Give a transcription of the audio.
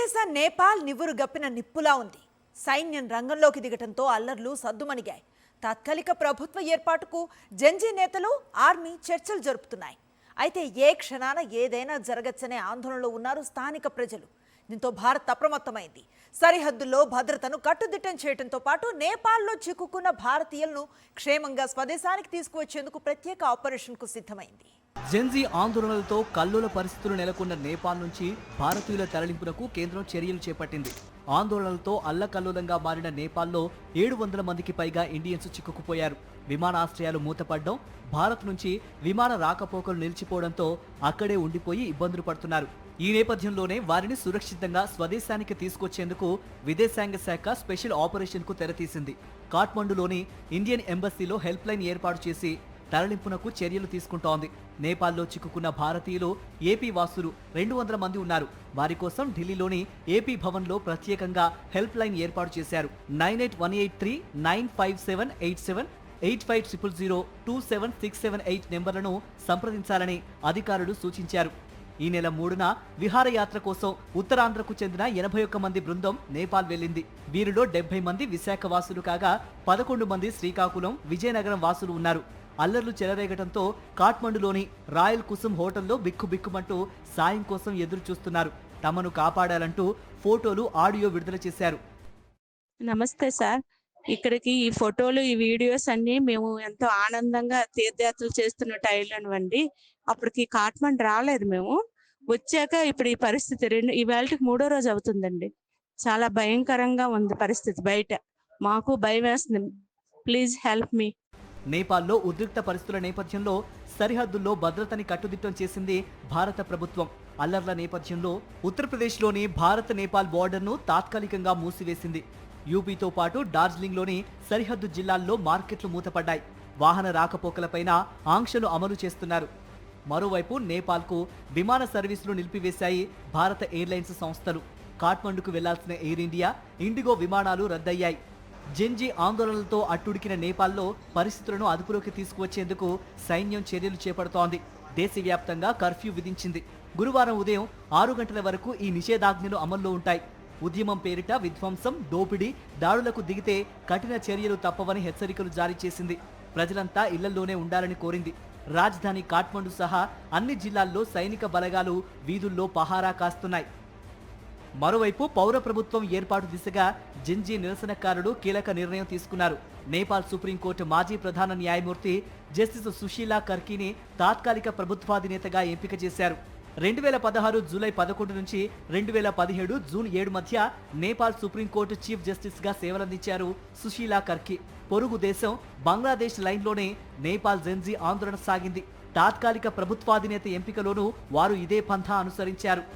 పొరుగుదేశ నేపాల్ నివురు గప్పిన నిప్పులా ఉంది. సైన్యం రంగంలోకి దిగటంతో అల్లర్లు సద్దుమణిగాయి. తాత్కాలిక ప్రభుత్వ ఏర్పాటుకు జంజీ నేతలు ఆర్మీ చర్చలు జరుపుతున్నాయి. అయితే ఏ క్షణాన ఏదైనా జరగచ్చనే ఆందోళనలో ఉన్నారు స్థానిక ప్రజలు. దీంతో భారత్ అప్రమత్తమైంది. సరిహద్దుల్లో భద్రతను కట్టుదిట్టం చేయడంతో పాటు నేపాల్లో చిక్కుకున్న భారతీయులను క్షేమంగా స్వదేశానికి తీసుకువచ్చేందుకు ప్రత్యేక ఆపరేషన్కు సిద్ధమైంది. జెన్జీ ఆందోళనలతో కల్లోల పరిస్థితులు నెలకొన్న నేపాల్ నుంచి భారతీయుల తరలింపునకు కేంద్రం చర్యలు చేపట్టింది. ఆందోళనలతో అల్లకల్లోలంగా మారిన నేపాల్లో 700 మందికి పైగా ఇండియన్స్ చిక్కుకుపోయారు. విమానాశ్రయాలు మూతపడడం, భారత్ నుంచి విమాన రాకపోకలు నిలిచిపోవడంతో అక్కడే ఉండిపోయి ఇబ్బందులు పడుతున్నారు. ఈ నేపథ్యంలోనే వారిని సురక్షితంగా స్వదేశానికి తీసుకొచ్చేందుకు విదేశాంగ శాఖ స్పెషల్ ఆపరేషన్కు తెరతీసింది. కాఠ్మండూలోని ఇండియన్ ఎంబసీలో హెల్ప్ లైన్ ఏర్పాటు చేసి తరలింపునకు చర్యలు తీసుకుంటోంది. నేపాల్లో చిక్కుకున్న భారతీయులు ఏపీ వాసులు 200 మంది ఉన్నారు. వారి కోసం ఢిల్లీలోని ఏపీ భవన్లో ప్రత్యేకంగా హెల్ప్ లైన్ ఏర్పాటు చేశారు. 9818395787 8500027678 నెంబర్లను సంప్రదించాలని అధికారులు సూచించారు. ఈ నెల 3న విహారయాత్ర కోసం ఉత్తరాంధ్రకు చెందిన 81 మంది బృందం నేపాల్ వెళ్లింది. వీరిలో 70 మంది విశాఖ వాసులు కాగా 11 మంది శ్రీకాకుళం, విజయనగరం వాసులు ఉన్నారు. అల్లర్లు చెలరేగటంతో కాఠ్మండూలోని రాయల్ కుసుమ్ హోటల్లో బిక్కుబిక్కుమంటూ సాయం కోసం ఎదురు చూస్తున్నారు. తమను కాపాడాలంటూ ఫోటోలు, ఆడియో విడుదల చేశారు. నమస్తే సార్. ఇక్కడికి ఈ ఫోటోలు, ఈ వీడియోస్ అన్ని మేము ఎంతో ఆనందంగా తీర్థయాత్రలు చేస్తున్న టైంలోనివ్వండి. అప్పటికి కాఠ్మండు రాలేదు. మేము వచ్చాక ఇప్పుడు ఈ పరిస్థితి ఇవాళకి 3వ రోజు అవుతుందండి. చాలా భయంకరంగా ఉంది పరిస్థితి. బయట మాకు భయం వేస్తుంది. Please help me. నేపాల్లో ఉద్రిక్త పరిస్థితుల నేపథ్యంలో సరిహద్దుల్లో భద్రతని కట్టుదిట్టం చేసింది భారత ప్రభుత్వం. అల్లర్ల నేపథ్యంలో ఉత్తరప్రదేశ్లోని భారత్ నేపాల్ బోర్డర్ను తాత్కాలికంగా మూసివేసింది. యూపీతో పాటు డార్జిలింగ్లోని సరిహద్దు జిల్లాల్లో మార్కెట్లు మూతపడ్డాయి. వాహన రాకపోకలపైన ఆంక్షలు అమలు చేస్తున్నారు. మరోవైపు నేపాల్కు విమాన సర్వీసులు నిలిపివేశాయి భారత ఎయిర్లైన్స్ సంస్థలు. కాఠ్మండుకు వెళ్లాల్సిన ఎయిర్ ఇండియా, ఇండిగో విమానాలు రద్దయ్యాయి. జెన్జీ ఆందోళనలతో అట్టుడికిన నేపాల్లో పరిస్థితులను అదుపులోకి తీసుకువచ్చేందుకు సైన్యం చర్యలు చేపడుతోంది. దేశవ్యాప్తంగా కర్ఫ్యూ విధించింది. గురువారం ఉదయం 6 గంటల వరకు ఈ నిషేధాజ్ఞలు అమల్లో ఉంటాయి. ఉద్యమం పేరిట విధ్వంసం, దోపిడీ, దాడులకు దిగితే కఠిన చర్యలు తప్పవని హెచ్చరికలు జారీ చేసింది. ప్రజలంతా ఇళ్లల్లోనే ఉండాలని కోరింది. రాజధాని కాఠ్మండు సహా అన్ని జిల్లాల్లో సైనిక బలగాలు వీధుల్లో పహారా కాస్తున్నాయి. మరోవైపు పౌర ప్రభుత్వం ఏర్పాటు దిశగా జెన్జీ నిరసనకారులు కీలక నిర్ణయం తీసుకున్నారు. నేపాల్ సుప్రీంకోర్టు మాజీ ప్రధాన న్యాయమూర్తి జస్టిస్ సుశీలా కర్కీని తాత్కాలిక ప్రభుత్వాధినేతగా ఎంపిక చేశారు. 2016 జూలై 11 నుంచి 2017 జూన్ 7 మధ్య నేపాల్ సుప్రీంకోర్టు చీఫ్ జస్టిస్ గా సేవలందించారు సుశీలా కర్కీ. పొరుగు దేశం బంగ్లాదేశ్ లైన్లోనే నేపాల్ జెన్జీ ఆందోళన సాగింది. తాత్కాలిక ప్రభుత్వాధినేత ఎంపికలోనూ వారు ఇదే పంథా అనుసరించారు.